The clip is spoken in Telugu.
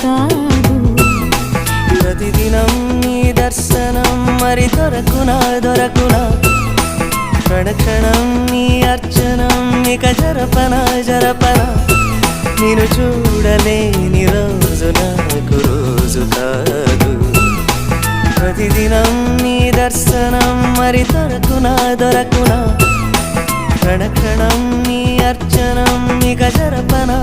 కాదు. ప్రతిదినం నీ దర్శనం మరి దొరకునా దొరకునా, క్షణక్షణం నీ అర్చనం ఇక జరపనా జరపనా, నేను చూడలేని రోజు నాకు రోజు కాదు. ప్రతిదినం నీ దర్శనం మరి దొరకునా దొరకునా, క్షణక్షణం నీ అర్చనం ఇక జరపనా